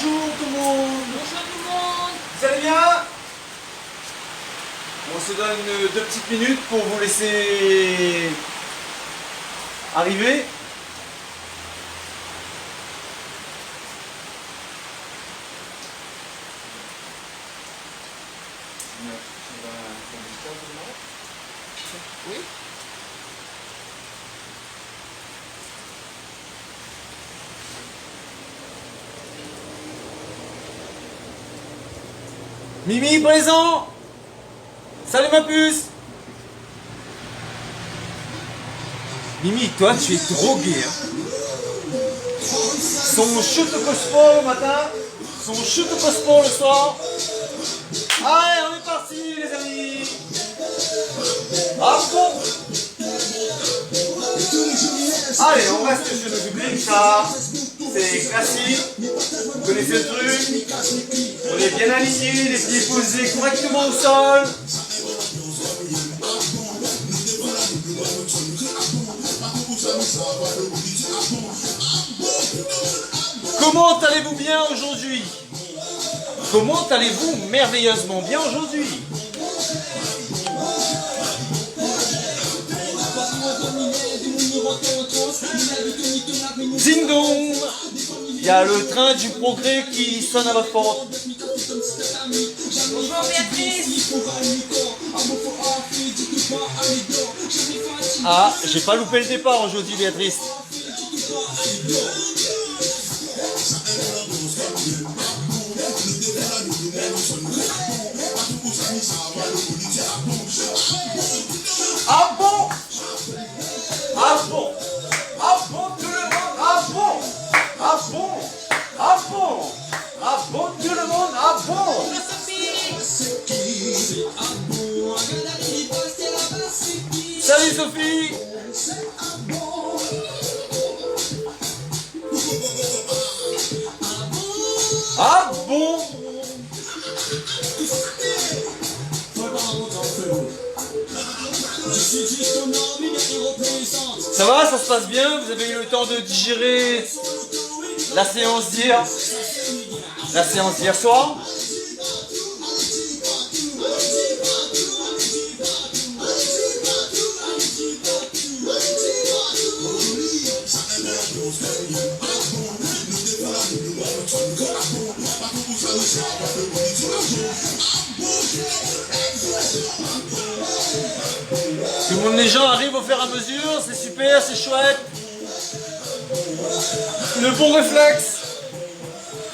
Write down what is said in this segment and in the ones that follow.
bonjour tout le monde. Bonjour tout le monde. Vous allez bien? On se donne 2 petites minutes pour vous laisser arriver. Oui. Mimi présent. Salut ma puce. Mimi, toi tu es drogué hein. Son shoot au cospo le matin, son shoot au cospo le soir. Allez, on est parti les amis. Ah bon. Allez, on reste sur nos publics, ça c'est classique. Vous connaissez le truc. On est bien alignés, les pieds posés correctement au sol. Comment allez-vous bien aujourd'hui? Comment allez-vous merveilleusement bien aujourd'hui? Ding dong! Il y a le train du progrès qui sonne à votre porte. Bonjour Béatrice. Ah, j'ai pas loupé le départ aujourd'hui, Béatrice. Ah bon? Ah bon? Ah bon tout le monde? Ah bon? Ah bon? Ah bon? Ah bon tout le monde? Ah bon? Salut Sophie. Ah bon? Ça va, ça se passe bien? Vous avez eu le temps de digérer la séance d'hier? La séance d'hier soir? Tout le monde, les gens arrivent au fur et à mesure, c'est super, c'est chouette. Le bon réflexe.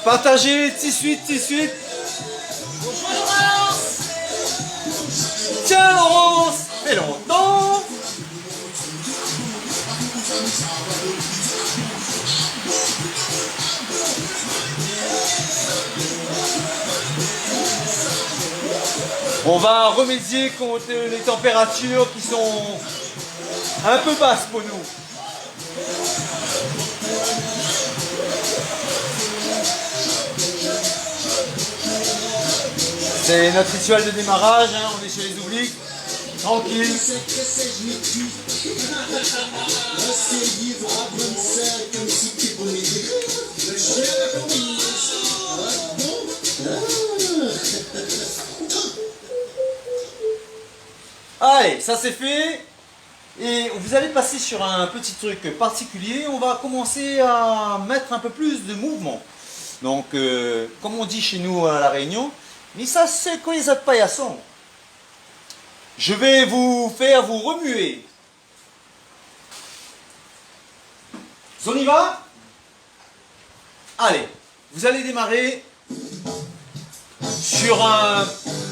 Partagez, tout de suite, tout de suite. Bonjour Laurence. Tiens Laurence, fait longtemps. On va remédier contre les températures qui sont un peu basses pour nous. C'est notre rituel de démarrage, hein, on est chez les obliques, tranquille. Allez, ça c'est fait. Et vous allez passer sur un petit truc particulier. On va commencer à mettre un peu plus de mouvement. Donc, comme on dit chez nous à La Réunion, mais ça c'est quoi les autres paillassons. Je vais vous faire vous remuer. On y va? Allez, vous allez démarrer sur un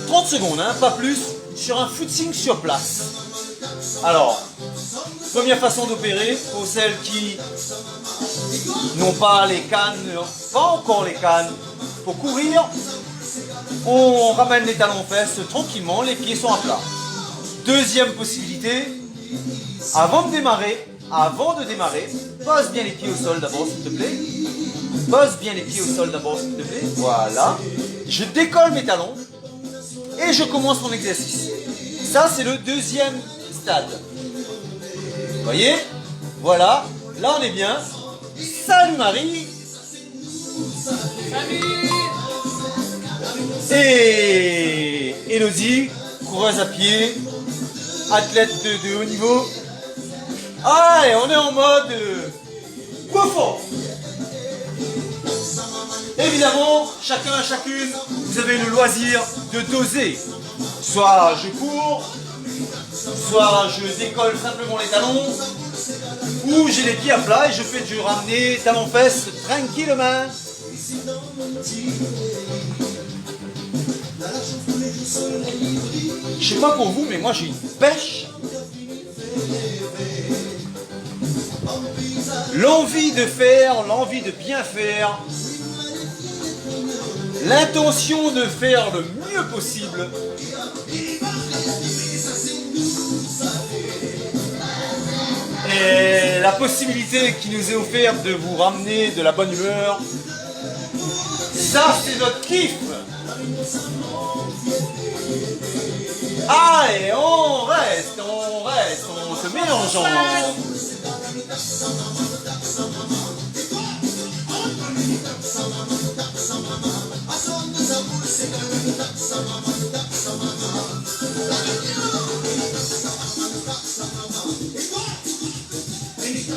30 secondes, hein, pas plus, sur un footing sur place. Alors, première façon d'opérer, pour celles qui n'ont pas les cannes, pas encore les cannes, pour courir, on ramène les talons aux fesses tranquillement, les pieds sont à plat. Deuxième possibilité, avant de démarrer, pose bien les pieds au sol d'abord s'il te plaît. Pose bien les pieds au sol d'abord s'il te plaît. Voilà. Je décolle mes talons et je commence mon exercice. Ça c'est le deuxième stade. Vous voyez? Voilà. Là on est bien. Salut Marie. Salut. Et Elodie, coureuse à pied, athlète de haut niveau. Ah, et on est en mode confort. Évidemment, chacun, chacune, vous avez le loisir de doser. Soit je cours, soit je décolle simplement les talons, ou j'ai les pieds à plat et je fais du ramener talons-fesses tranquillement. Je sais pas pour vous, mais moi j'ai une pêche. L'envie de faire, l'envie de bien faire, l'intention de faire le mieux possible. Et la possibilité qui nous est offerte de vous ramener de la bonne humeur, ça c'est notre kiff. Ah, et on reste, on se mélange.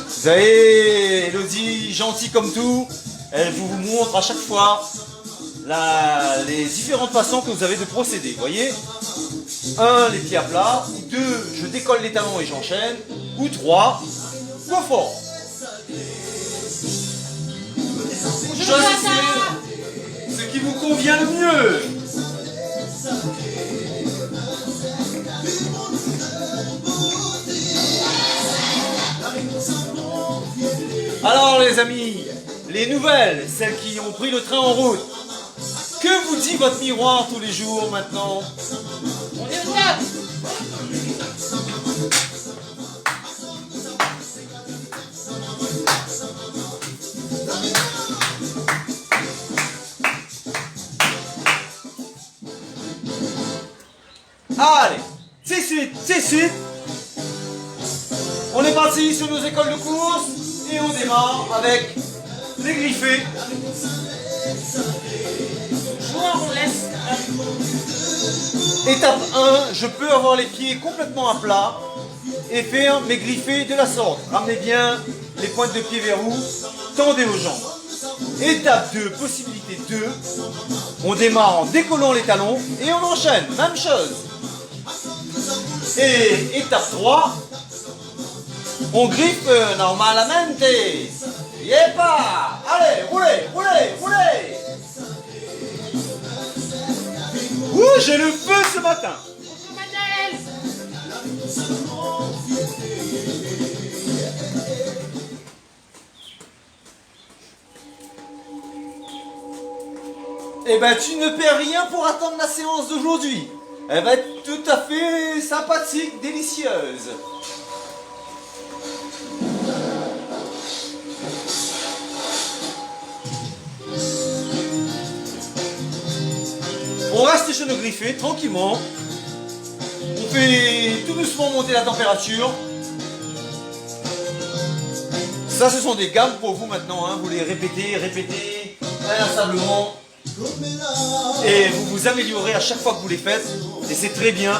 Vous savez, Elodie, gentille comme tout, elle vous montre à chaque fois les différentes façons que vous avez de procéder. Vous voyez, 1, les pieds à plat, 2, je décolle les talons et j'enchaîne, ou 3, go fort. Choisissez ce qui vous convient le mieux. Alors les amis, les nouvelles, celles qui ont pris le train en route, que vous dit votre miroir tous les jours maintenant? On est au top. Allez, c'est suite. On est parti sur nos écoles de course et on démarre avec les griffés. Joueur, on laisse. Étape 1, je peux avoir les pieds complètement à plat et faire mes griffés de la sorte. Ramenez bien les pointes de pied vers vous, tendez aux jambes. Étape 2, possibilité 2, on démarre en décollant les talons et on enchaîne, même chose. Et étape 3, on griffe normalamente. Yepa! Allez, roulez! Ouh, j'ai le feu ce matin! Bonjour Manel. Eh ben, tu ne perds rien pour attendre la séance d'aujourd'hui. Elle va être tout à fait sympathique, délicieuse. On reste chez nos griffés, tranquillement. On fait tout doucement monter la température. Ça, ce sont des gammes pour vous maintenant, hein. Vous les répétez inlassablement. Et vous vous améliorez à chaque fois que vous les faites. Et c'est très bien.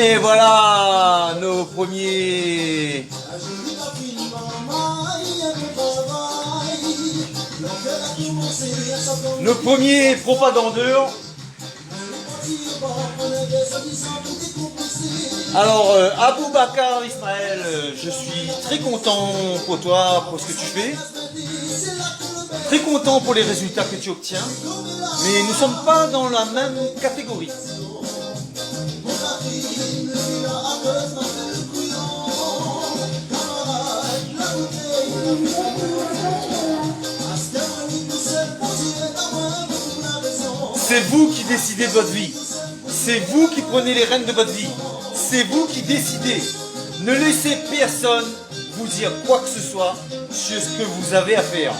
Et voilà nos premiers propagandeurs. Alors Aboubacar Ismaël, je suis très content pour toi, pour ce que tu fais. Très content pour les résultats que tu obtiens. Mais nous ne sommes pas dans la même catégorie. C'est vous qui décidez de votre vie. C'est vous qui prenez les rênes de votre vie. C'est vous qui décidez. Ne laissez personne vous dire quoi que ce soit. sur ce que vous avez à faire.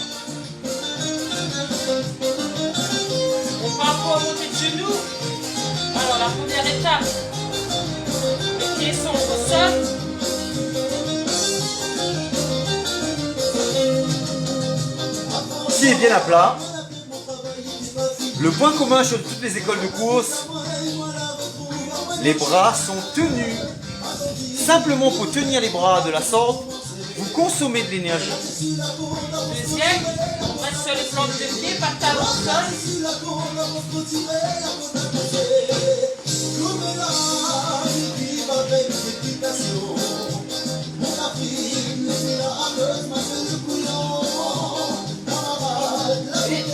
On part pour monter de genoux. Alors la première étape, les pieds sont au sol. Pied bien à plat. Le point commun sur toutes les écoles de course, les bras sont tenus. Simplement pour tenir les bras de la sorte, vous consommez de l'énergie. Deuxième, on reste sur les plantes de pied, pas de talons au sol. Et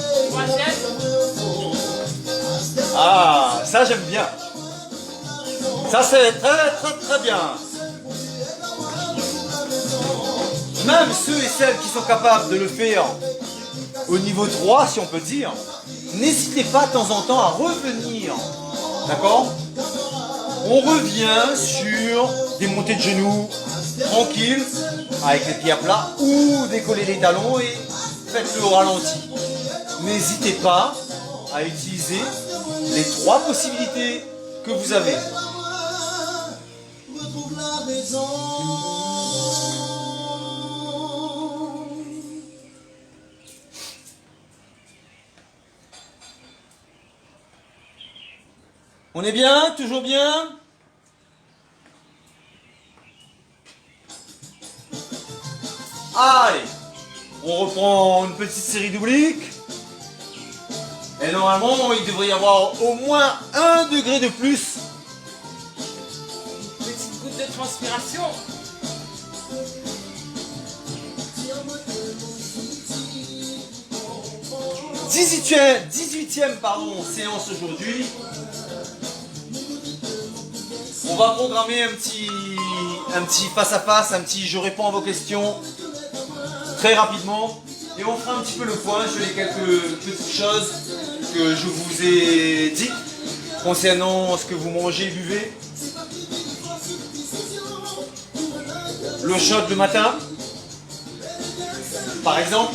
troisième, Ah, ça j'aime bien. Ça c'est très très très bien. Même ceux et celles qui sont capables de le faire au niveau 3, si on peut dire, n'hésitez pas de temps en temps à revenir. D'accord? On revient sur des montées de genoux tranquilles, avec les pieds à plat, ou décoller les talons et faites-le au ralenti. N'hésitez pas à utiliser les 3 possibilités que vous avez. On est bien? Toujours bien? Allez, on reprend une petite série d'obliques. Et normalement, il devrait y avoir au moins 1 degré de plus. petite goutte de transpiration. 18e séance aujourd'hui. On va programmer un petit face à face, un petit je réponds à vos questions très rapidement. Et on fera un petit peu le point sur les quelques petites choses que je vous ai dites concernant ce que vous mangez et buvez. L'eau chaude le matin, par exemple.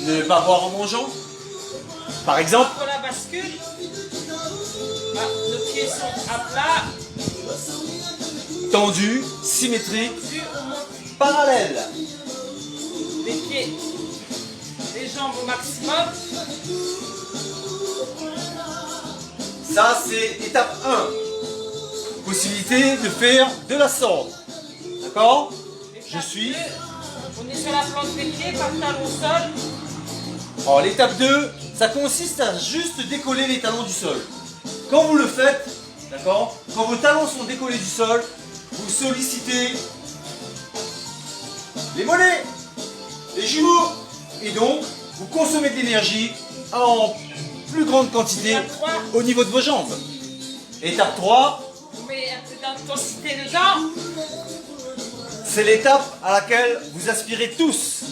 Ne pas boire en mangeant, par exemple. Pour la bascule, nos pieds sont à plat. Tendu, symétrique, Dessus, on monte parallèle. les pieds, les jambes au maximum. Ça, c'est étape 1. Possibilité de faire de la sorte. D'accord? Je suis. On est sur la plante des pieds, pas de talons au sol. Alors, l'étape 2, ça consiste à juste décoller les talons du sol. Quand vous le faites, d'accord? Quand vos talons sont décollés du sol, vous sollicitez les mollets, les genoux, et donc vous consommez de l'énergie en plus grande quantité Étape 3. au niveau de vos jambes. Étape 3, On met un peu d'intensité dedans. c'est l'étape à laquelle vous aspirez tous.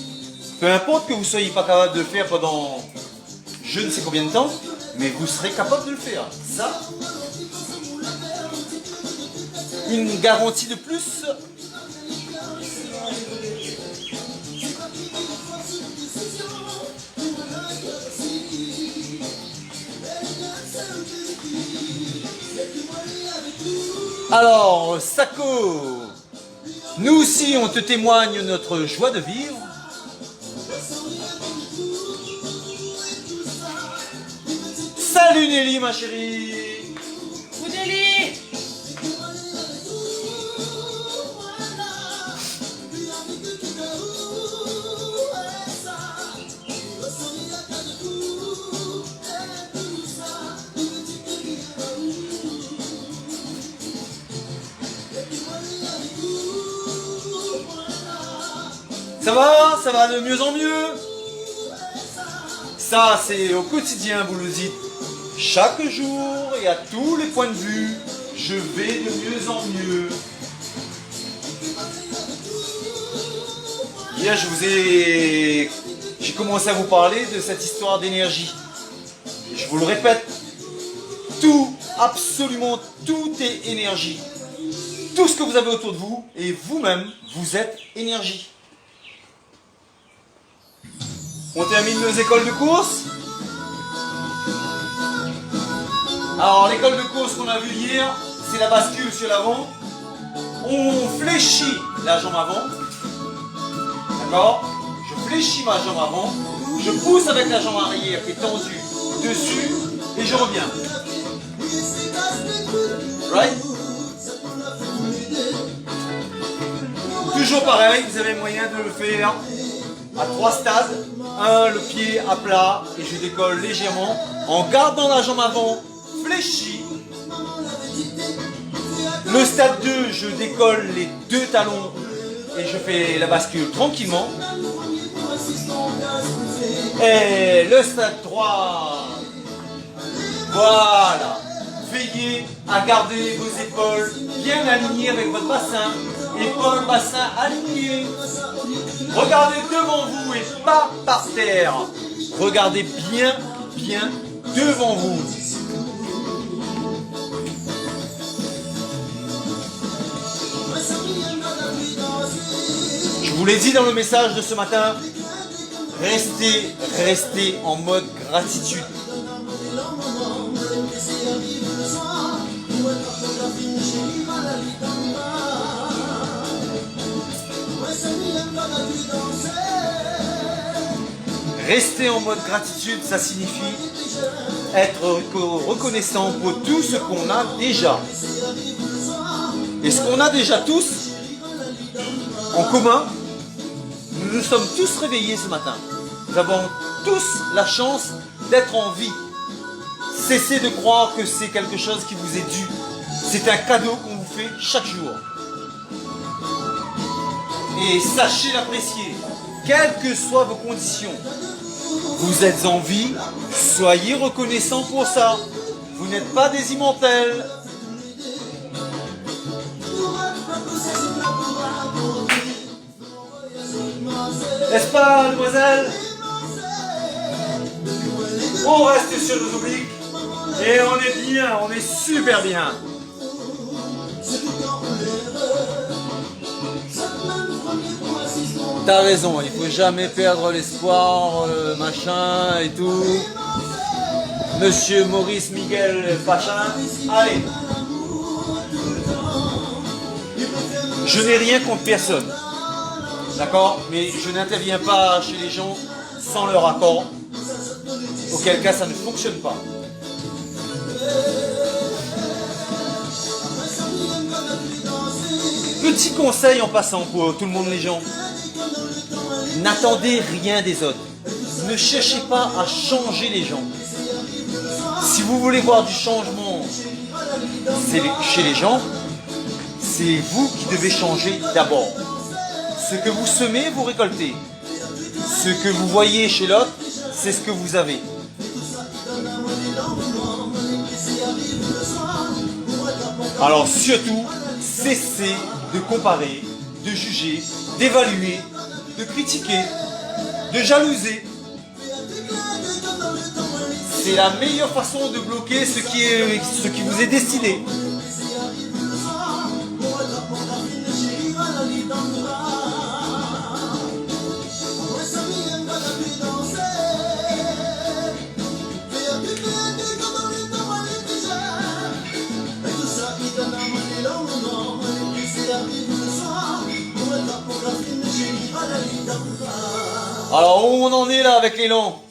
Peu importe que vous ne soyez pas capable de le faire pendant je ne sais combien de temps, mais vous serez capable de le faire. Ça, une garantie de plus. Alors, Sako, nous aussi on te témoigne notre joie de vivre. Salut Nelly ma chérie. Oudélie. Ça va de mieux en mieux. Ça c'est au quotidien, vous le dites. Chaque jour et à tous les points de vue, je vais de mieux en mieux. Hier, j'ai commencé à vous parler de cette histoire d'énergie. Je vous le répète, tout, absolument tout est énergie. Tout ce que vous avez autour de vous et vous-même, vous êtes énergie. On termine nos écoles de course. Alors l'école de course qu'on a vu hier, c'est la bascule sur l'avant. On fléchit la jambe avant. D'accord? Je fléchis ma jambe avant. Je pousse avec la jambe arrière qui est tendue dessus. Et je reviens. Right? Toujours pareil, vous avez moyen de le faire à 3 stades. 1, le pied à plat et je décolle légèrement en gardant la jambe avant fléchie. Le stade 2, je décolle les 2 talons et je fais la bascule tranquillement. Et le stade 3, voilà. Veillez à garder vos épaules bien alignées avec votre bassin. Épaules, bassin alignés. Regardez devant vous et pas par terre. Regardez bien, bien devant vous. Je vous l'ai dit dans le message de ce matin, restez en mode gratitude. Rester en mode gratitude, ça signifie être reconnaissant pour tout ce qu'on a déjà. Et ce qu'on a déjà tous en commun, nous nous sommes tous réveillés ce matin. Nous avons tous la chance d'être en vie. Cessez de croire que c'est quelque chose qui vous est dû. C'est un cadeau qu'on vous fait chaque jour. Et sachez l'apprécier, quelles que soient vos conditions. Vous êtes en vie, soyez reconnaissants pour ça. Vous n'êtes pas des immortels. N'est-ce pas, mademoiselle? On reste sur nos obliques et on est bien, on est super bien. T'as raison, il faut jamais perdre l'espoir, machin et tout. Monsieur Maurice Miguel Pachin, allez. Je n'ai rien contre personne, d'accord? Mais je n'interviens pas chez les gens sans leur accord, auquel cas ça ne fonctionne pas. Petit conseil en passant pour tout le monde, les gens. N'attendez rien des autres. Ne cherchez pas à changer les gens. Si vous voulez voir du changement chez les gens, c'est vous qui devez changer d'abord. Ce que vous semez, vous récoltez. Ce que vous voyez chez l'autre, c'est ce que vous avez. Alors surtout, cessez de comparer, de juger, d'évaluer, de critiquer, de jalouser. C'est la meilleure façon de bloquer ce qui vous est destiné. Alors, où on en est là avec l'élan?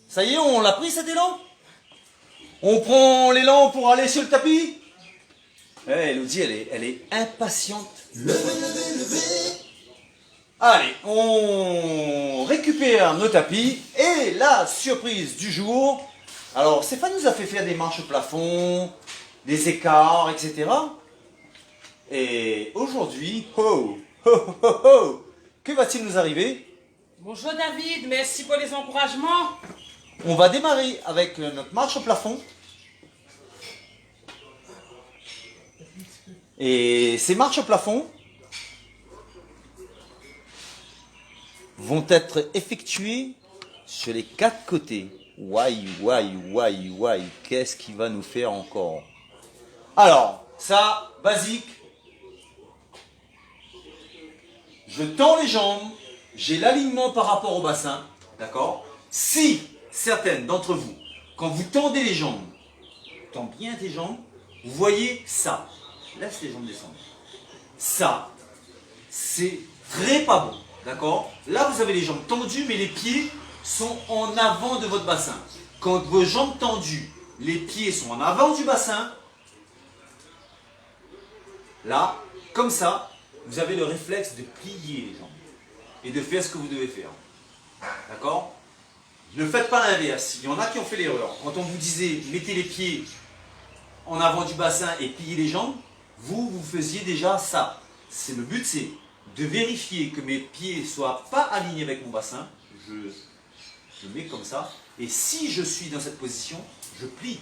Ça y est, on l'a pris cet élan? On prend l'élan pour aller sur le tapis? Elodie, elle est impatiente. Allez, on récupère nos tapis et la surprise du jour. Alors, Stéphane nous a fait faire des marches au plafond, des écarts, etc. Et aujourd'hui, que va-t-il nous arriver? Bonjour David, merci pour les encouragements. On va démarrer avec notre marche au plafond. Et ces marches au plafond vont être effectuées sur les 4 côtés. Qu'est-ce qu'il va nous faire encore? Alors, ça, basique. Je tends les jambes, j'ai l'alignement par rapport au bassin, d'accord? si certaines d'entre vous, quand vous tendez les jambes, tends bien tes jambes, vous voyez ça. Laisse les jambes descendre. Ça, c'est très pas bon. D'accord? Là, vous avez les jambes tendues, mais les pieds sont en avant de votre bassin. Quand vos jambes tendues, les pieds sont en avant du bassin, là, comme ça, vous avez le réflexe de plier les jambes et de faire ce que vous devez faire. D'accord? Ne faites pas l'inverse. Il y en a qui ont fait l'erreur. Quand on vous disait mettez les pieds en avant du bassin et pliez les jambes, vous faisiez déjà ça. Le but, c'est de vérifier que mes pieds ne soient pas alignés avec mon bassin. Je mets comme ça. Et si je suis dans cette position, je plie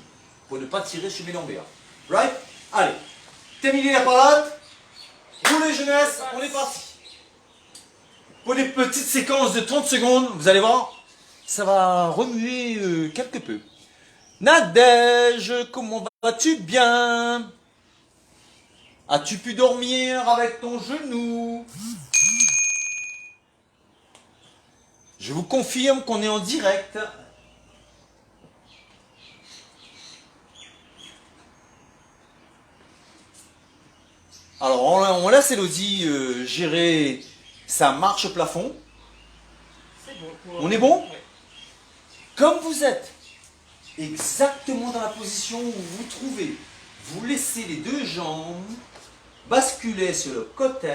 pour ne pas tirer sur mes lombaires. Right? Allez. Terminez la parade. Roulez jeunesse. On est parti. Pour des petites séquences de 30 secondes, vous allez voir, ça va remuer quelque peu. Nadège, comment vas-tu bien? As-tu pu dormir avec ton genou? Je vous confirme qu'on est en direct. Alors, on laisse Elodie gérer sa marche plafond. C'est bon. On est bon? Ouais. Comme vous êtes exactement dans la position où vous vous trouvez, vous laissez les deux jambes basculer sur le côté.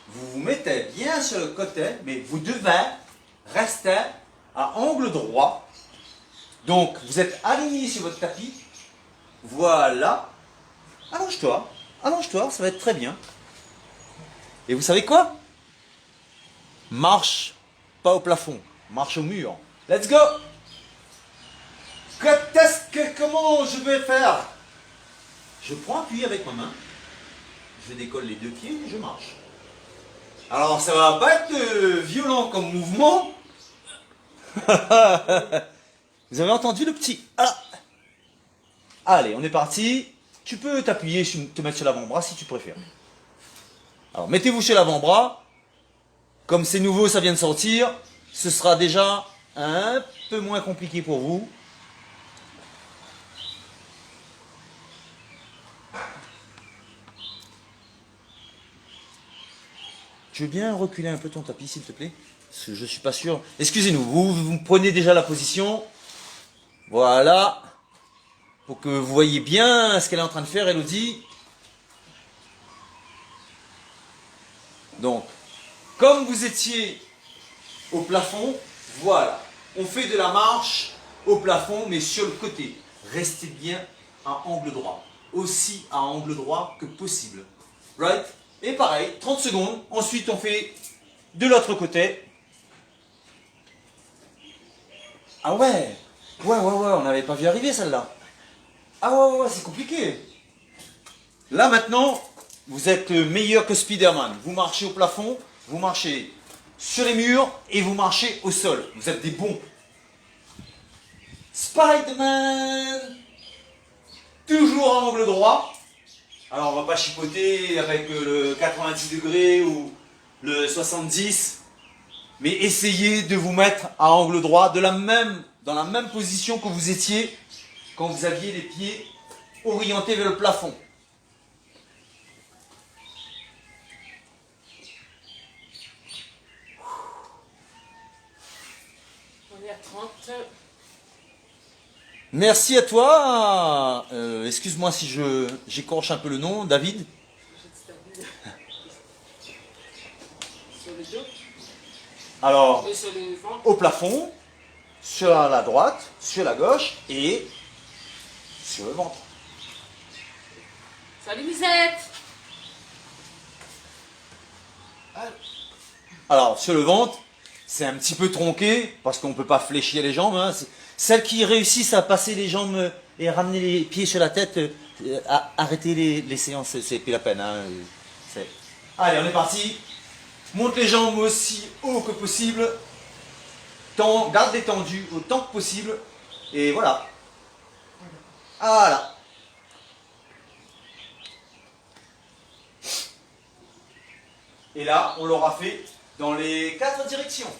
Vous vous mettez bien sur le côté, mais vous devez rester à angle droit. Donc, vous êtes aligné sur votre tapis. Voilà. Allonge-toi. Allonge-toi, ça va être très bien. Et vous savez quoi? Marche pas au plafond, marche au mur. Let's go! Comment je vais faire? Je prends appui avec ma main, je décolle les deux pieds et je marche. Alors ça va pas être violent comme mouvement. Vous avez entendu le petit ah. Allez, on est parti. Tu peux t'appuyer, te mettre sur l'avant-bras si tu préfères. Alors mettez-vous sur l'avant-bras. Comme c'est nouveau, ça vient de sortir, ce sera déjà un peu moins compliqué pour vous. Tu veux bien reculer un peu ton tapis, s'il te plaît? Parce que je suis pas sûr. Excusez-nous, vous prenez déjà la position. Voilà. Pour que vous voyez bien ce qu'elle est en train de faire, Elodie. Donc, comme vous étiez au plafond, voilà. On fait de la marche au plafond, mais sur le côté. Restez bien à angle droit. Aussi à angle droit que possible. Right? Et pareil, 30 secondes. Ensuite, on fait de l'autre côté. Ah ouais. Ouais, on n'avait pas vu arriver celle-là. Ah ouais, c'est compliqué. Là maintenant, vous êtes meilleur que Spider-Man. Vous marchez au plafond, vous marchez sur les murs et vous marchez au sol. Vous êtes des bons. Spider-Man. Toujours à angle droit. Alors on va pas chipoter avec le 90 degrés ou le 70. Mais essayez de vous mettre à angle droit dans la même position que vous étiez quand vous aviez les pieds orientés vers le plafond. On est à 30. Merci à toi. Excuse-moi si j'écorche un peu le nom, David. Sur le dos Alors, et sur le ventre. au plafond, sur la droite, sur la gauche et sur le ventre. Salut Lisette. Alors, sur le ventre, c'est un petit peu tronqué parce qu'on ne peut pas fléchir les jambes. Hein. Celles qui réussissent à passer les jambes et ramener les pieds sur la tête, arrêtez les séances, c'est plus la peine. Hein. Allez, on est parti. Monte les jambes aussi haut que possible. Garde détendu autant que possible. Et voilà. Voilà. Et là, on l'aura fait dans les 4 directions.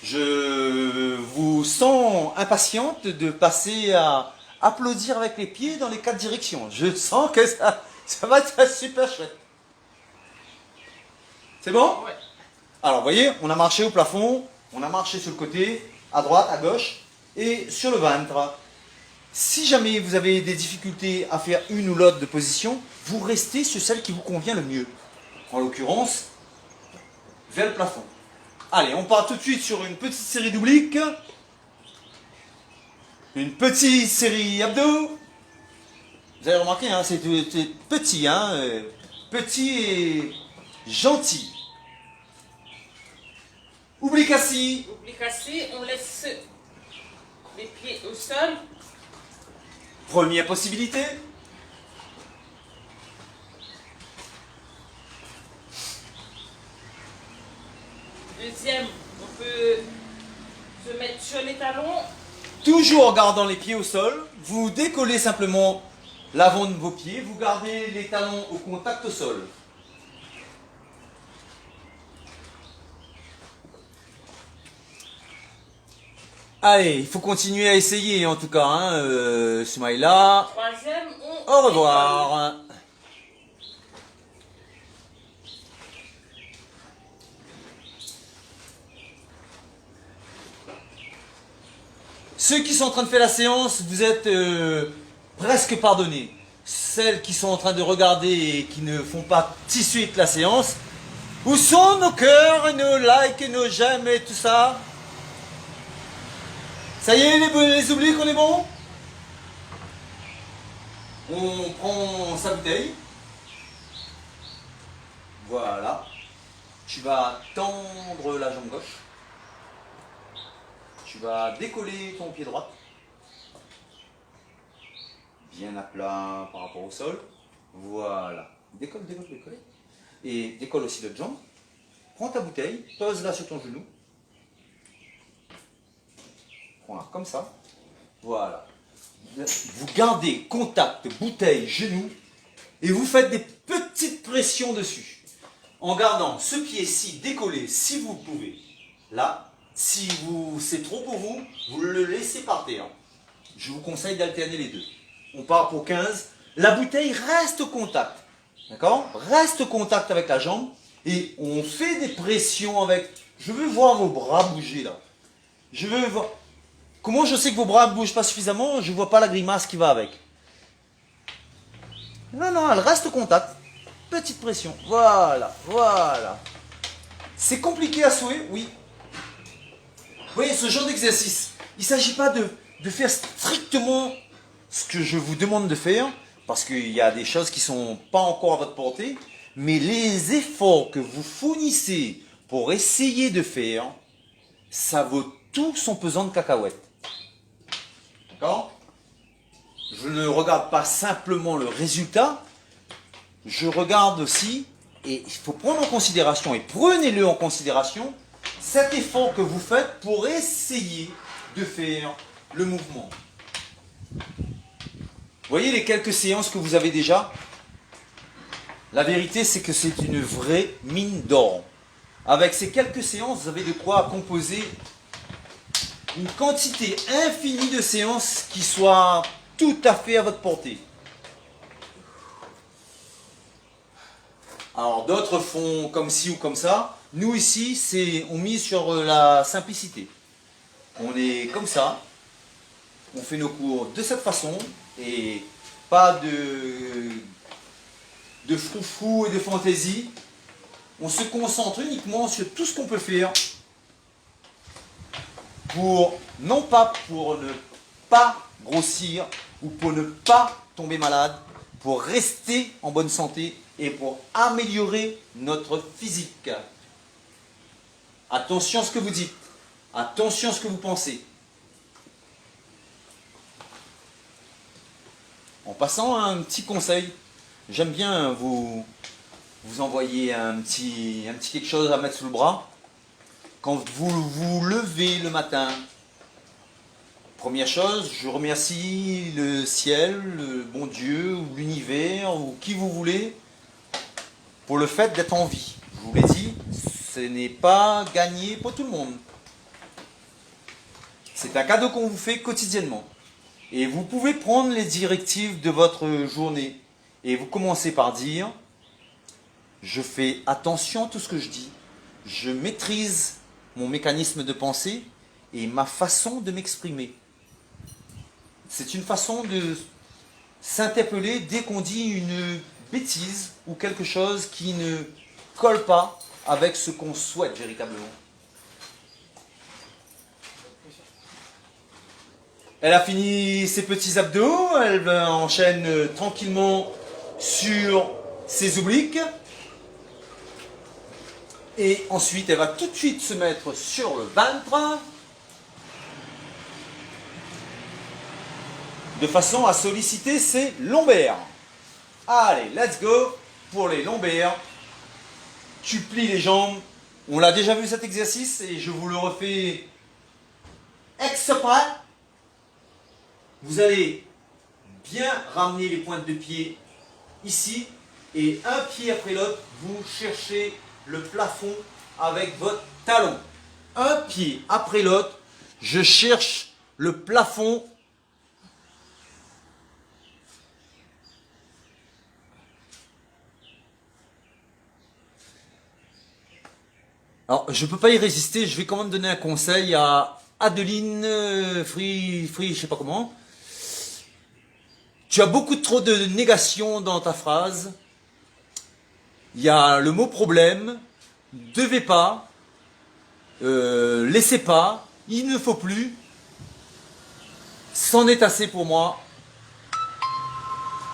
Je vous sens impatiente de passer à applaudir avec les pieds dans les 4 directions. Je sens que ça va être super chouette. C'est bon? Ouais. Alors, vous voyez, on a marché au plafond, on a marché sur le côté, à droite, à gauche, et sur le ventre. Si jamais vous avez des difficultés à faire une ou l'autre de position, vous restez sur celle qui vous convient le mieux. En l'occurrence, vers le plafond. Allez, on part tout de suite sur une petite série d'obliques. Une petite série abdos. Vous avez remarqué, hein, c'est petit, hein, petit et gentil. Oblique assis. Oublie cassé, on laisse les pieds au sol. Première possibilité. Deuxième, on peut se mettre sur les talons. Toujours en gardant les pieds au sol. Vous décollez simplement l'avant de vos pieds. Vous gardez les talons au contact au sol. Allez, il faut continuer à essayer en tout cas, hein, Soumaïla. Troisième, on Au revoir. Ceux qui sont en train de faire la séance, vous êtes presque pardonnés. Celles qui sont en train de regarder et qui ne font pas tout de suite la séance, où sont nos cœurs, nos likes, et nos j'aime et tout ça? Ça y est, les obliques, on est bon? On prend sa bouteille. Voilà. Tu vas tendre la jambe gauche. Tu vas décoller ton pied droit. Bien à plat par rapport au sol. Voilà. Décolle, décolle, décolle. Et décolle aussi l'autre jambe. Prends ta bouteille, pose-la sur ton genou. Prends-la comme ça. Voilà. Vous gardez contact bouteille, genou. Et vous faites des petites pressions dessus. En gardant ce pied-ci décollé si vous pouvez. Là. Si c'est trop pour vous, vous le laissez par terre. Je vous conseille d'alterner les deux. On part pour 15. La bouteille reste au contact. D'accord? Reste au contact avec la jambe. Et on fait des pressions avec... Je veux voir vos bras bouger là. Je veux voir... Comment je sais que vos bras ne bougent pas suffisamment? Je ne vois pas la grimace qui va avec. Non, non, elle reste au contact. Petite pression. Voilà, voilà. C'est compliqué à souhait? Oui. Vous voyez, ce genre d'exercice, il ne s'agit pas de faire strictement ce que je vous demande de faire, parce qu'il y a des choses qui ne sont pas encore à votre portée, mais les efforts que vous fournissez pour essayer de faire, ça vaut tout son pesant de cacahuètes. D'accord? Je ne regarde pas simplement le résultat, je regarde aussi, et il faut prendre en considération, et prenez-le en considération, cet effort que vous faites pour essayer de faire le mouvement. Vous voyez les quelques séances que vous avez déjà? La vérité, c'est que c'est une vraie mine d'or. Avec ces quelques séances, vous avez de quoi composer une quantité infinie de séances qui soient tout à fait à votre portée. Alors d'autres font comme ci ou comme ça. Nous ici, on mise sur la simplicité. On est comme ça. On fait nos cours de cette façon. Et pas de froufrou et de fantaisie. On se concentre uniquement sur tout ce qu'on peut faire. Non pas pour ne pas grossir ou pour ne pas tomber malade. Pour rester en bonne santé et pour améliorer notre physique. Attention à ce que vous dites. Attention à ce que vous pensez. En passant, un petit conseil. J'aime bien vous envoyer un petit quelque chose à mettre sous le bras. Quand vous vous levez le matin, première chose, je remercie le ciel, le bon Dieu, ou l'univers, ou qui vous voulez, pour le fait d'être en vie. Je vous l'ai dit, ce n'est pas gagné pour tout le monde. C'est un cadeau qu'on vous fait quotidiennement. Et vous pouvez prendre les directives de votre journée. Et vous commencez par dire, je fais attention à tout ce que je dis. Je maîtrise mon mécanisme de pensée et ma façon de m'exprimer. C'est une façon de s'interpeller dès qu'on dit une bêtise ou quelque chose qui ne colle pas avec ce qu'on souhaite véritablement. Elle a fini ses petits abdos, elle enchaîne tranquillement sur ses obliques. Et ensuite, elle va tout de suite se mettre sur le ventre. De façon à solliciter ses lombaires. Allez, let's go pour les lombaires. Tu plies les jambes. On l'a déjà vu cet exercice et je vous le refais exprès. Vous allez bien ramener les pointes de pied ici et un pied après l'autre, vous cherchez le plafond avec votre talon. Un pied après l'autre, je cherche le plafond. Alors, je ne peux pas y résister, je vais quand même donner un conseil à Adeline Free, je sais pas comment. Tu as beaucoup trop de négation dans ta phrase. Il y a le mot problème, devez pas, laissez pas, il ne faut plus. C'en est assez pour moi.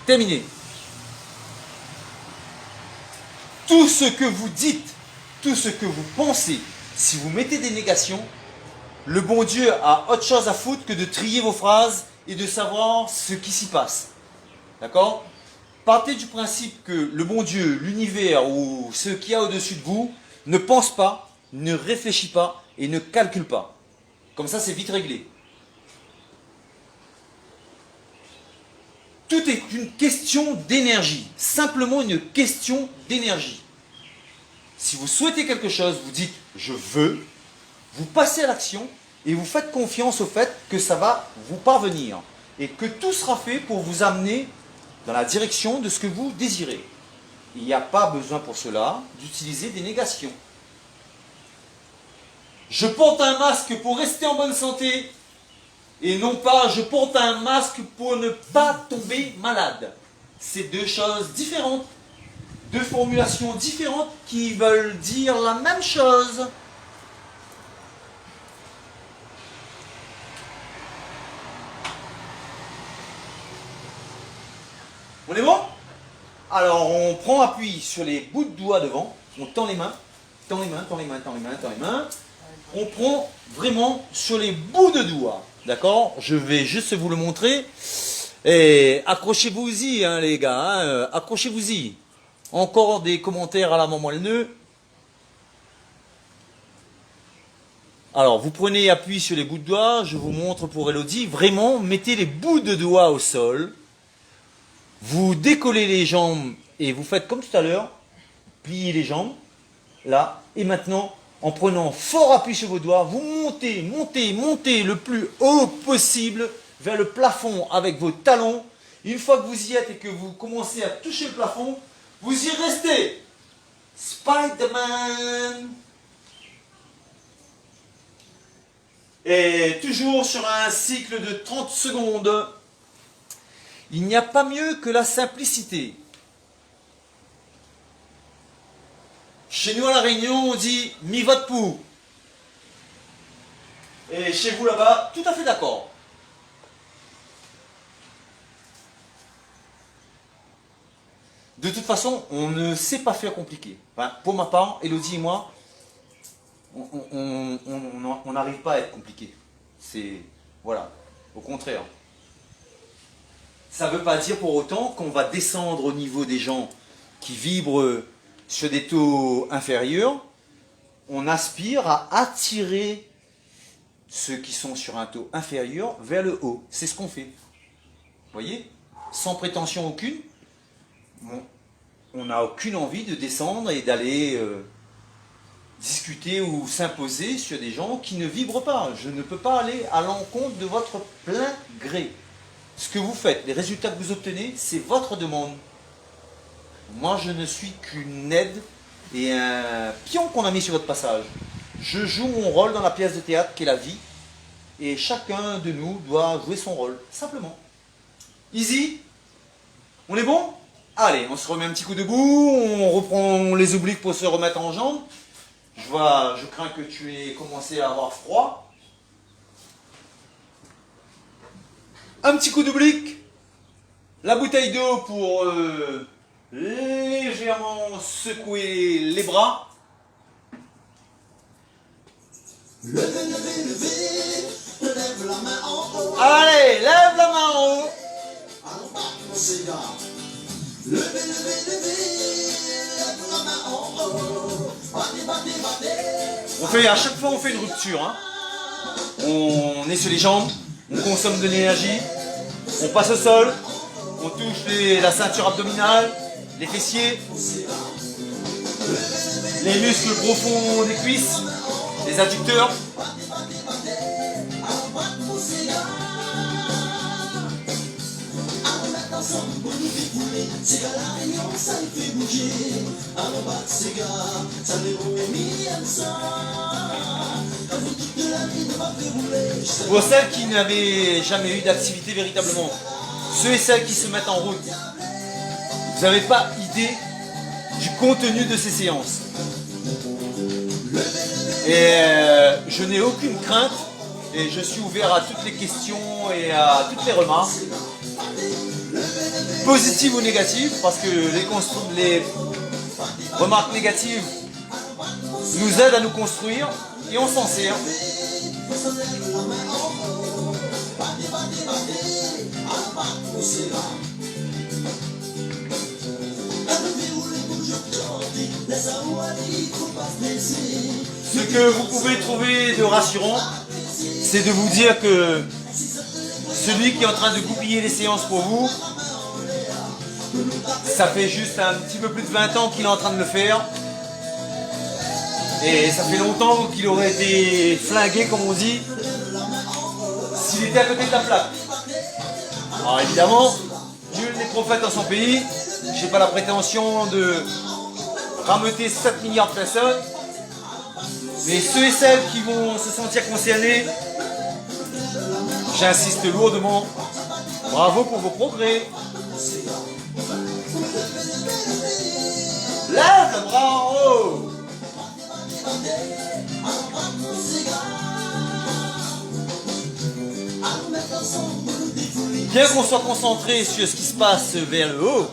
Terminé. Tout ce que vous dites, tout ce que vous pensez, si vous mettez des négations, le bon Dieu a autre chose à foutre que de trier vos phrases et de savoir ce qui s'y passe. D'accord ? Partez du principe que le bon Dieu, l'univers ou ce qu'il y a au-dessus de vous ne pense pas, ne réfléchit pas et ne calcule pas. Comme ça, c'est vite réglé. Tout est une question d'énergie. Simplement une question d'énergie. Si vous souhaitez quelque chose, vous dites « je veux », vous passez à l'action et vous faites confiance au fait que ça va vous parvenir et que tout sera fait pour vous amener dans la direction de ce que vous désirez. Il n'y a pas besoin pour cela d'utiliser des négations. Je porte un masque pour rester en bonne santé et non pas je porte un masque pour ne pas tomber malade. C'est deux choses différentes, deux formulations différentes qui veulent dire la même chose. On est bon? Alors on prend appui sur les bouts de doigts devant, on tend les mains, tend les mains, tend les mains, tend les mains, tend les mains. On prend vraiment sur les bouts de doigts, d'accord? Je vais juste vous le montrer. Et accrochez-vous-y, hein, les gars, hein, accrochez-vous-y. Encore des commentaires à la maman le nœud. Alors, vous prenez appui sur les bouts de doigts, je vous montre pour Elodie. Vraiment, mettez les bouts de doigts au sol. Vous décollez les jambes et vous faites comme tout à l'heure, pliez les jambes, là, et maintenant, en prenant fort appui sur vos doigts, vous montez, montez, montez le plus haut possible vers le plafond avec vos talons. Une fois que vous y êtes et que vous commencez à toucher le plafond, vous y restez. Spider-Man. Et toujours sur un cycle de 30 secondes. Il n'y a pas mieux que la simplicité. Chez nous à La Réunion, on dit « mi vote pour ». Et chez vous là-bas, tout à fait d'accord. De toute façon, on ne sait pas faire compliqué. Enfin, pour ma part, Elodie et moi, on n'arrive pas à être compliqué. C'est... Voilà. Au contraire. Ça ne veut pas dire pour autant qu'on va descendre au niveau des gens qui vibrent sur des taux inférieurs. On aspire à attirer ceux qui sont sur un taux inférieur vers le haut. C'est ce qu'on fait. Vous voyez? Sans prétention aucune. Bon, on n'a aucune envie de descendre et d'aller discuter ou s'imposer sur des gens qui ne vibrent pas. Je ne peux pas aller à l'encontre de votre plein gré. Ce que vous faites, les résultats que vous obtenez, c'est votre demande. Moi, je ne suis qu'une aide et un pion qu'on a mis sur votre passage. Je joue mon rôle dans la pièce de théâtre qui est la vie. Et chacun de nous doit jouer son rôle, simplement. Easy? On est bon? Allez, on se remet un petit coup debout, on reprend les obliques pour se remettre en jambes. Je crains que tu aies commencé à avoir froid. Un petit coup d'oblique. La bouteille d'eau pour légèrement secouer les bras. Levez, levez, levez, lève la main en haut. Allez, lève la main en haut. Allons battre mon cigare. Levez, levez, levez, lève la main en haut. Battez, battez, battez. À chaque fois on fait une rupture. Hein. On est sur les jambes, on consomme de l'énergie, on passe au sol, on touche la ceinture abdominale, les fessiers, les muscles profonds des cuisses, les adducteurs. Pour celles qui n'avaient jamais eu d'activité véritablement, ceux et celles qui se mettent en route, vous n'avez pas idée du contenu de ces séances. Et je n'ai aucune crainte et je suis ouvert à toutes les questions et à toutes les remarques, positives ou négatives, parce que les remarques négatives nous aident à nous construire et on s'en sert. Ce que vous pouvez trouver de rassurant, c'est de vous dire que celui qui est en train de goupiller les séances pour vous, ça fait juste un petit peu plus de 20 ans qu'il est en train de le faire. Et ça fait longtemps qu'il aurait été flingué, comme on dit, s'il était à côté de la plaque. Alors évidemment, nul n'est prophète dans son pays. Je n'ai pas la prétention de rameuter 7 milliards de personnes. Mais ceux et celles qui vont se sentir concernés, j'insiste lourdement, bravo pour vos progrès. Lève le bras en haut. Bien qu'on soit concentré sur ce qui se passe vers le haut,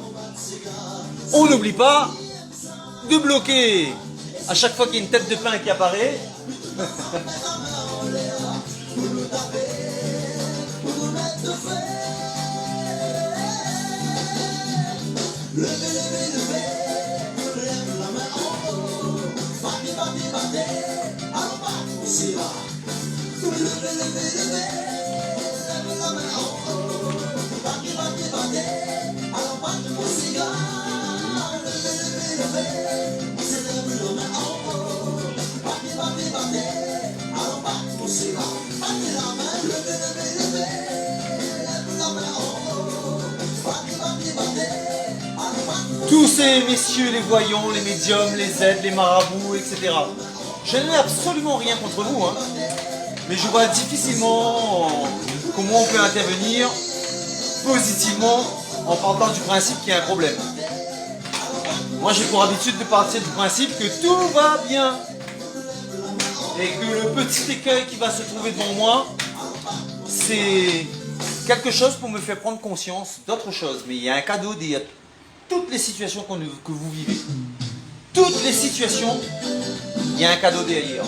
on n'oublie pas de bloquer à chaque fois qu'il y a une tête de pain qui apparaît. Tous ces messieurs, les voyants, les médiums, les aides, les marabouts, etc. Je n'ai absolument rien contre vous, hein, mais je vois difficilement comment on peut intervenir positivement en partant du principe qu'il y a un problème. Moi j'ai pour habitude de partir du principe que tout va bien et que le petit écueil qui va se trouver devant moi, c'est quelque chose pour me faire prendre conscience d'autre chose. Mais il y a un cadeau derrière toutes les situations que vous vivez. Toutes les situations, il y a un cadeau derrière.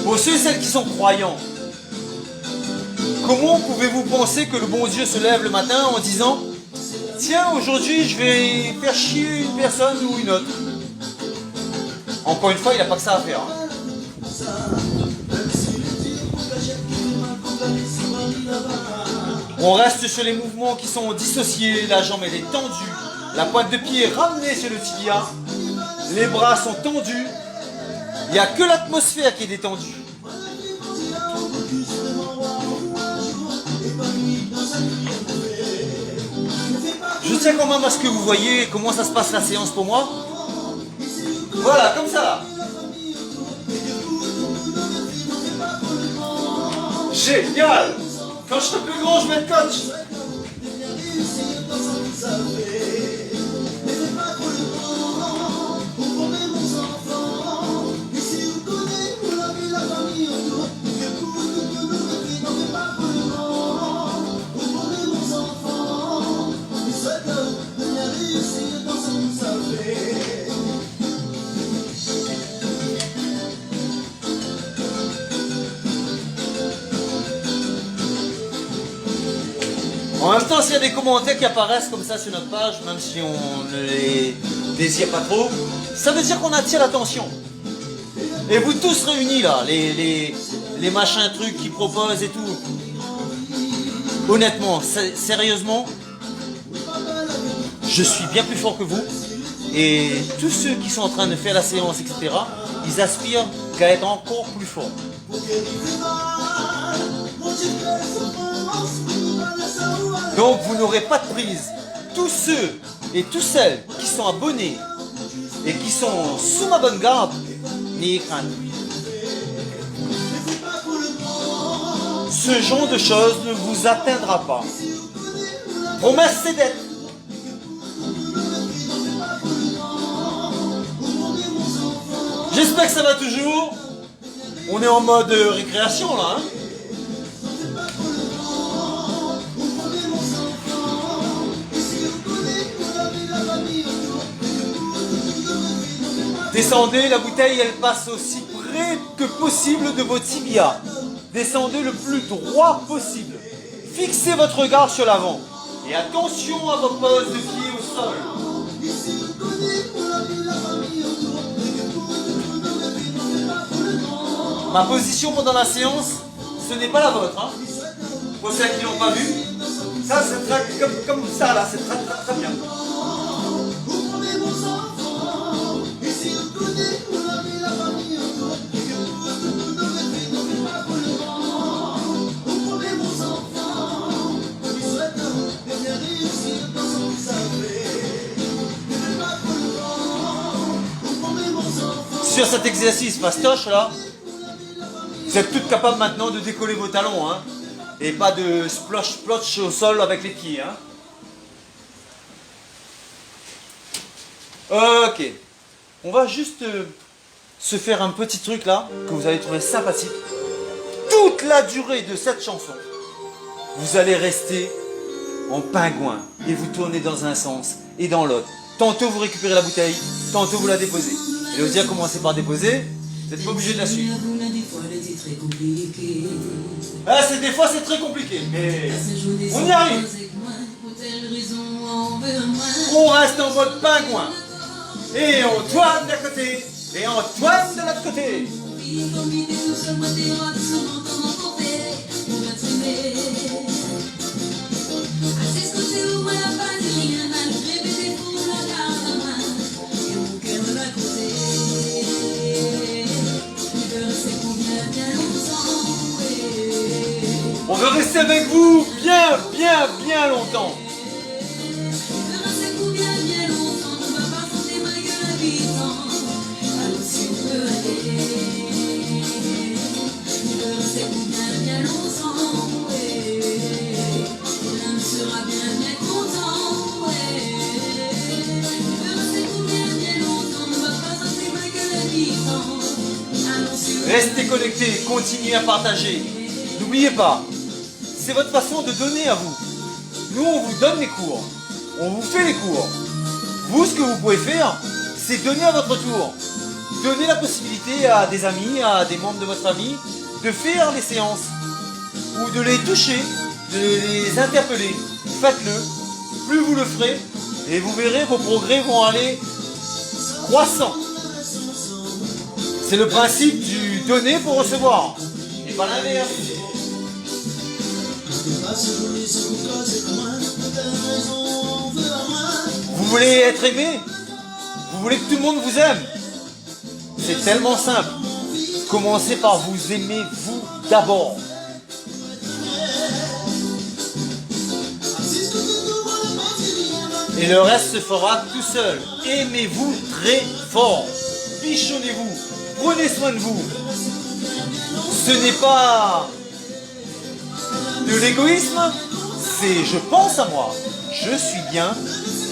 Pour ceux et celles qui sont croyants, comment pouvez-vous penser que le bon Dieu se lève le matin en disant « Tiens, aujourd'hui, je vais faire chier une personne ou une autre ». Encore une fois, il n'a pas que ça à faire. On reste sur les mouvements qui sont dissociés, la jambe elle est tendue, la pointe de pied est ramenée sur le tibia, les bras sont tendus, il n'y a que l'atmosphère qui est détendue. Je tiens quand même à ce que vous voyez comment ça se passe la séance pour moi. Voilà, comme ça. Génial! Quand je serai plus grand, je vais être coach. En même temps, s'il y a des commentaires qui apparaissent comme ça sur notre page, même si on ne les désire pas trop, ça veut dire qu'on attire l'attention. Et vous tous réunis là, les machins trucs qui proposent et tout. Honnêtement, sérieusement, je suis bien plus fort que vous. Et tous ceux qui sont en train de faire la séance, etc., ils aspirent qu'à être encore plus forts. Donc vous n'aurez pas de prise. Tous ceux et toutes celles qui sont abonnés et qui sont sous ma bonne garde, n'ayez crainte. Ce genre de choses ne vous atteindra pas. Promesse, c'est d'être. J'espère que ça va toujours. On est en mode récréation là. Hein. Descendez, la bouteille elle passe aussi près que possible de vos tibias. Descendez le plus droit possible. Fixez votre regard sur l'avant. Et attention à vos poses de pied au sol. Ma position pendant la séance, ce n'est pas la vôtre. Hein. Pour ceux qui n'ont pas vu, ça c'est comme ça là, c'est très très très bien. Sur cet exercice fastoche là, vous êtes toutes capables maintenant de décoller vos talons, hein, et pas de splosh au sol avec les pieds. Hein. Ok, on va juste se faire un petit truc là, que vous allez trouver sympathique. Toute la durée de cette chanson, vous allez rester en pingouin et vous tournez dans un sens et dans l'autre. Tantôt vous récupérez la bouteille, tantôt vous la déposez. Et vous dire commencez par déposer, vous n'êtes pas obligé de la suivre. Ah, des fois c'est très compliqué, mais on y arrive. On reste en mode pingouin. Et Antoine d'un côté, et Antoine de l'autre côté. On veut rester avec vous bien longtemps. Restez connectés, continuez à partager. N'oubliez pas, c'est votre façon de donner à vous. Nous, on vous donne les cours. On vous fait les cours. Vous, ce que vous pouvez faire, c'est donner à votre tour. Donner la possibilité à des amis, à des membres de votre famille, de faire les séances. Ou de les toucher, de les interpeller. Faites-le. Plus vous le ferez, et vous verrez, vos progrès vont aller croissant. C'est le principe du donner pour recevoir. Et pas l'inverse. Vous voulez être aimé? Vous voulez que tout le monde vous aime? C'est tellement simple. Commencez par vous aimer vous d'abord. Et le reste se fera tout seul. Aimez-vous très fort. Bichonnez-vous. Prenez soin de vous. Ce n'est pas de l'égoïsme, c'est je pense à moi. Je suis bien,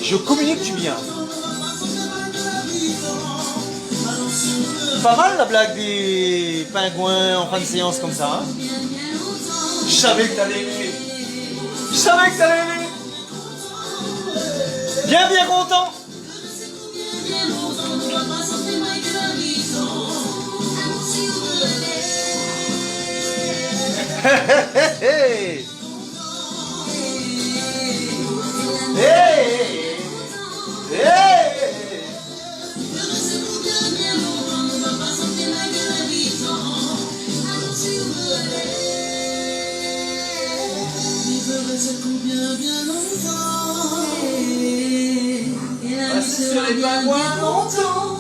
je communique du bien. Pas mal la blague des pingouins en fin de séance comme ça. Hein, je savais que t'allais aimer. Je savais que t'allais aimer. Bien content. Hey. Restez sur les pingouins longtemps.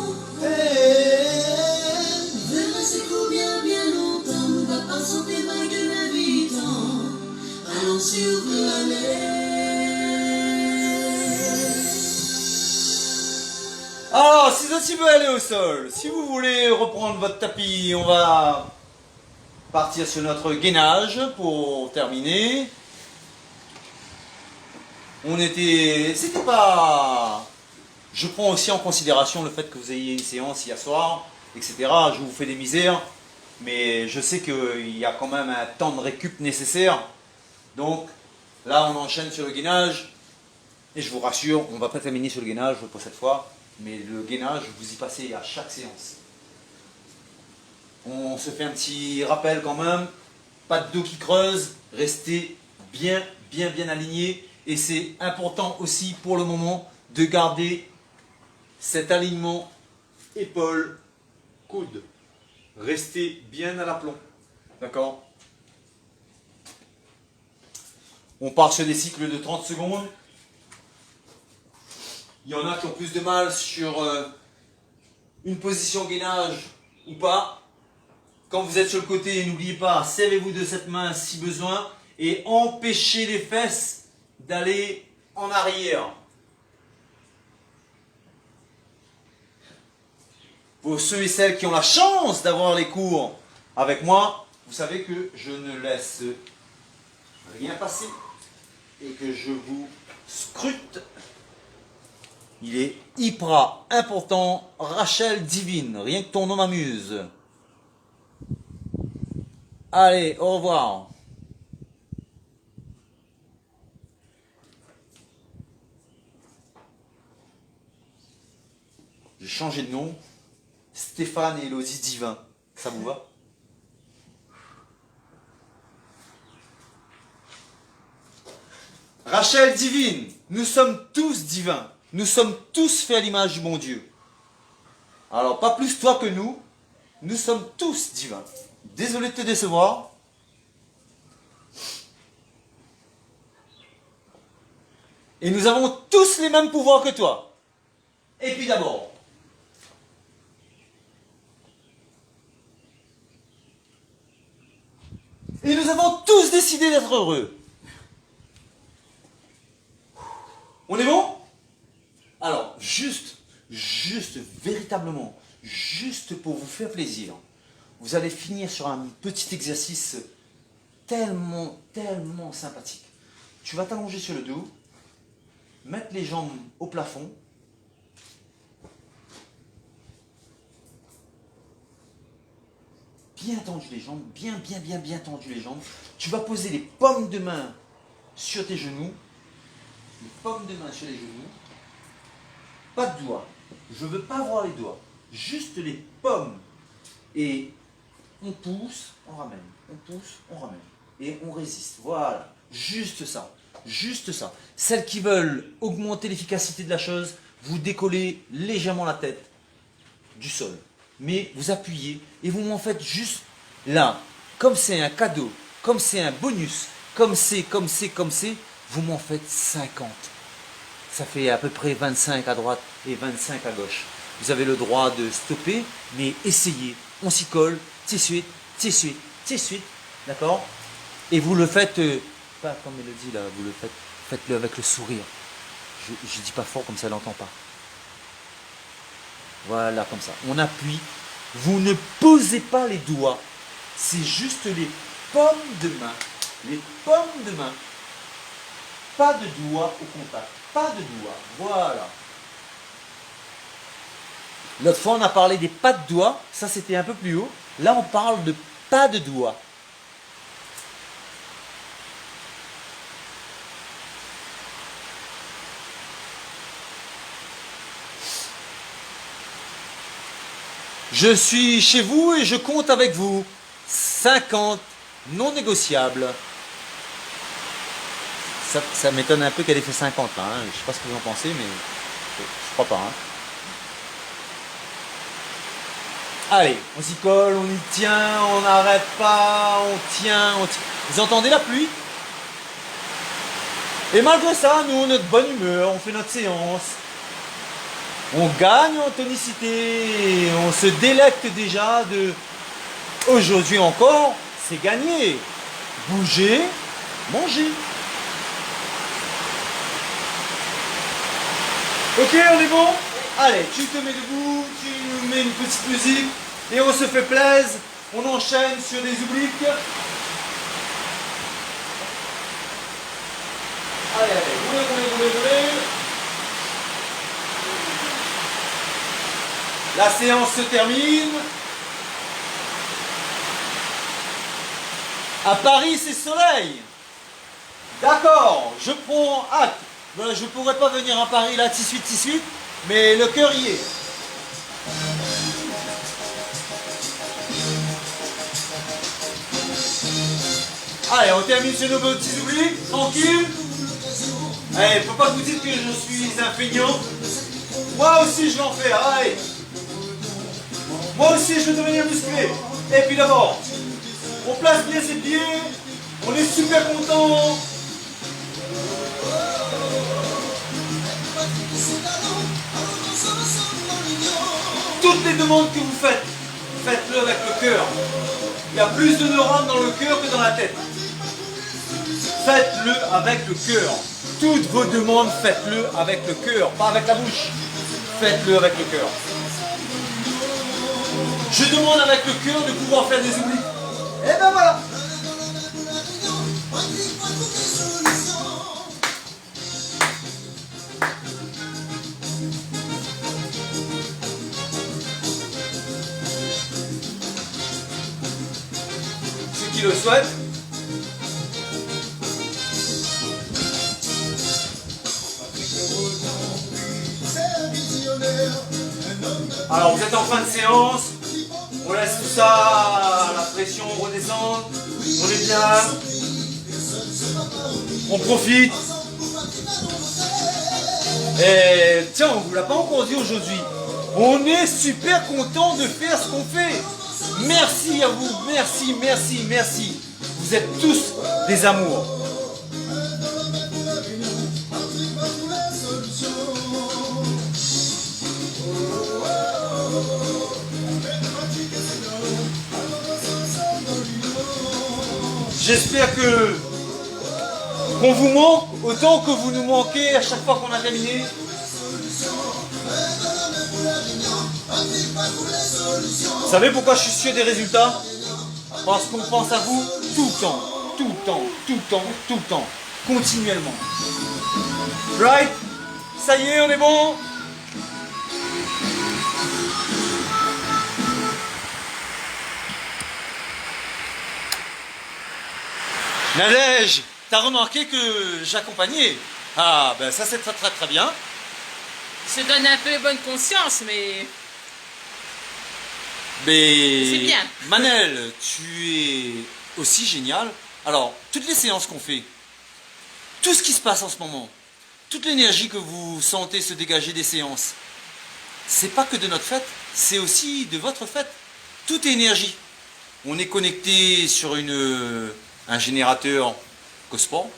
Alors, si ceci veut aller au sol, si vous voulez reprendre votre tapis, on va partir sur notre gainage pour terminer. C'était pas... Je prends aussi en considération le fait que vous ayez une séance hier soir, etc. Je vous fais des misères, mais je sais qu'il y a quand même un temps de récup nécessaire. Donc, là, on enchaîne sur le gainage. Et je vous rassure, on ne va pas terminer sur le gainage pour cette fois. Mais le gainage, vous y passez à chaque séance. On se fait un petit rappel quand même. Pas de dos qui creuse. Restez bien aligné. Et c'est important aussi pour le moment de garder cet alignement épaule-coude. Restez bien à l'aplomb. D'accord? On part sur des cycles de 30 secondes. Il y en a qui ont plus de mal sur une position gainage ou pas. Quand vous êtes sur le côté, n'oubliez pas, servez-vous de cette main si besoin et empêchez les fesses d'aller en arrière. Pour ceux et celles qui ont la chance d'avoir les cours avec moi, vous savez que je ne laisse rien passer et que je vous scrute. Il est hyper important, Rachel Divine, rien que ton nom m'amuse. Allez, au revoir. J'ai changé de nom, Stéphane et Elodie Divin, ça vous va? Rachel Divine, nous sommes tous divins. Nous sommes tous faits à l'image du bon Dieu. Alors, pas plus toi que nous sommes tous divins. Désolé de te décevoir. Et nous avons tous les mêmes pouvoirs que toi. Et puis d'abord, et nous avons tous décidé d'être heureux. On est bon? Alors, juste, véritablement, juste pour vous faire plaisir, vous allez finir sur un petit exercice tellement sympathique. Tu vas t'allonger sur le dos, mettre les jambes au plafond, bien tendu les jambes, bien tendu les jambes. Tu vas poser les paumes de main sur tes genoux, les paumes de main sur les genoux. Pas de doigts. Je ne veux pas voir les doigts. Juste les paumes. Et on pousse, on ramène. On pousse, on ramène. Et on résiste. Voilà. Juste ça. Juste ça. Celles qui veulent augmenter l'efficacité de la chose, vous décollez légèrement la tête du sol. Mais vous appuyez et vous m'en faites juste là. Comme c'est un cadeau, comme c'est un bonus, comme c'est, vous m'en faites 50. Ça fait à peu près 25 à droite et 25 à gauche. Vous avez le droit de stopper, mais essayez. On s'y colle, tout de suite, tout de suite, tout de suite. D'accord? Et vous le faites, pas comme Mélodie là, vous le faites, faites-le avec le sourire. Je ne dis pas fort comme ça, elle n'entend pas. Voilà, comme ça. On appuie. Vous ne posez pas les doigts. C'est juste les paumes de main. Les paumes de main. Pas de doigts au contact. Pas de doigts. Voilà. L'autre fois, on a parlé des pas de doigts. Ça, c'était un peu plus haut. Là, on parle de pas de doigts. Je suis chez vous et je compte avec vous. 50 non négociables. Ça m'étonne un peu qu'elle ait fait 50 là. Hein. Je ne sais pas ce que vous en pensez, mais je crois pas. Hein. Allez, on s'y colle, on y tient, on n'arrête pas, on tient. Vous entendez la pluie? Et malgré ça, nous, on a de bonne humeur, on fait notre séance. On gagne en tonicité, on se délecte déjà de... Aujourd'hui encore, c'est gagné. Bouger, manger. Ok, on est bon? Allez, tu te mets debout, tu nous mets une petite musique et on se fait plaisir. On enchaîne sur des obliques. Allez, roulez. La séance se termine. À Paris, c'est soleil. D'accord, je prends acte. Ben, je ne pourrais pas venir à Paris là, tout de suite, mais le cœur y est. Allez, on termine sur nos petits oublis, tranquille. Allez, faut pas que vous dites que je suis un feignant. Moi aussi, je vais en faire, allez. Moi aussi, je vais devenir musclé. Et puis d'abord, on place bien ses pieds. On est super content. Toutes les demandes que vous faites, faites-le avec le cœur. Il y a plus de neurones dans le cœur que dans la tête. Faites-le avec le cœur. Toutes vos demandes, faites-le avec le cœur, pas avec la bouche. Faites-le avec le cœur. Je demande avec le cœur de pouvoir faire des oublis. Et ben voilà. Ceux qui le souhaitent. Alors vous êtes en fin de séance, on laisse tout ça, la pression redescendre, on est bien, on profite. Et tiens, on ne vous l'a pas encore dit aujourd'hui, on est super content de faire ce qu'on fait. Merci à vous, merci. Vous êtes tous des amours. J'espère qu'on vous manque autant que vous nous manquez à chaque fois qu'on a terminé. Vous savez pourquoi je suis sûr des résultats? Parce qu'on pense à vous tout le temps, continuellement. Right? Ça y est, on est bon? Nadège, t'as remarqué que j'accompagnais? Ah, ben ça c'est très bien. Je donne un peu bonne conscience, mais c'est bien. Manel, tu es aussi génial. Alors, toutes les séances qu'on fait, tout ce qui se passe en ce moment, toute l'énergie que vous sentez se dégager des séances, c'est pas que de notre fête, c'est aussi de votre fête. Tout est énergie. On est connecté sur un générateur qu'au sport.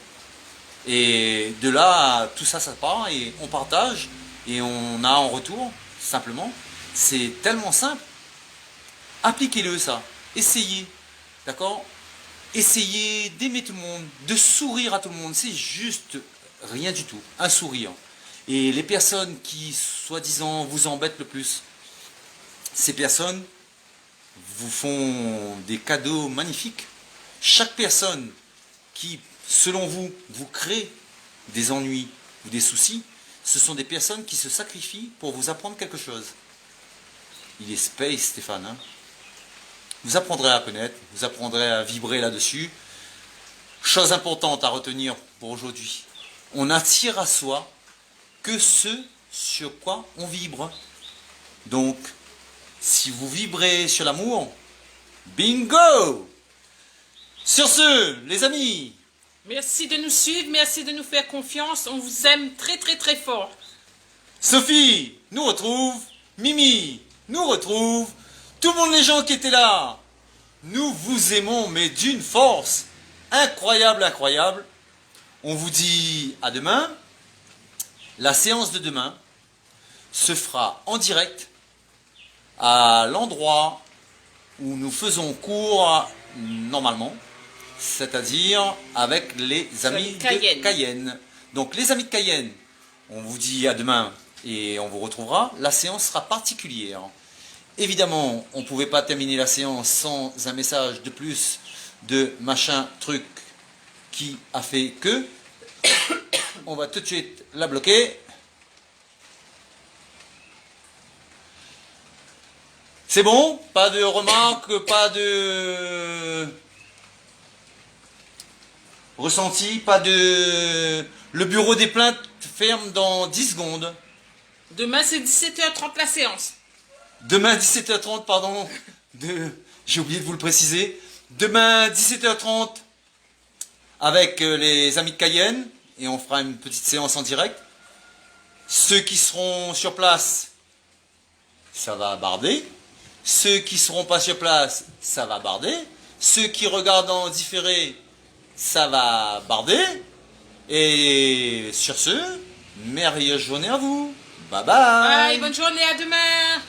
Et de là, tout ça, ça part et on partage et on a en retour, simplement. C'est tellement simple. Appliquez-le ça. Essayez. D'accord? Essayez d'aimer tout le monde, de sourire à tout le monde. C'est juste rien du tout. Un sourire. Et les personnes qui, soi-disant, vous embêtent le plus, ces personnes vous font des cadeaux magnifiques. Chaque personne qui, selon vous, vous crée des ennuis ou des soucis, ce sont des personnes qui se sacrifient pour vous apprendre quelque chose. Il est space, Stéphane. Hein? Vous apprendrez à connaître, vous apprendrez à vibrer là-dessus. Chose importante à retenir pour aujourd'hui. On attire à soi que ce sur quoi on vibre. Donc, si vous vibrez sur l'amour, bingo! Sur ce, les amis, Merci de nous suivre, merci de nous faire confiance. On vous aime très très très fort. Sophie nous retrouve, Mimi nous retrouve, tout le monde, les gens qui étaient là, nous vous aimons, mais d'une force incroyable, incroyable. On vous dit à demain. La séance de demain se fera en direct à l'endroit où nous faisons cours normalement, c'est-à-dire avec les amis de Cayenne. Donc les amis de Cayenne, on vous dit à demain et on vous retrouvera. La séance sera particulière. Évidemment, on ne pouvait pas terminer la séance sans un message de plus de machin truc qui a fait que. On va tout de suite la bloquer. C'est bon? Pas de remarques, pas de ressenti, pas de... Le bureau des plaintes ferme dans 10 secondes. Demain c'est 17h30 la séance. Demain 17h30, pardon. J'ai oublié de vous le préciser. Demain 17h30 avec les amis de Cayenne. Et on fera une petite séance en direct. Ceux qui seront sur place, ça va barder. Ceux qui ne seront pas sur place, ça va barder. Ceux qui regardent en différé, ça va barder. Et sur ce, merveilleuse journée à vous. Bye bye. Bye, bonne journée, à demain.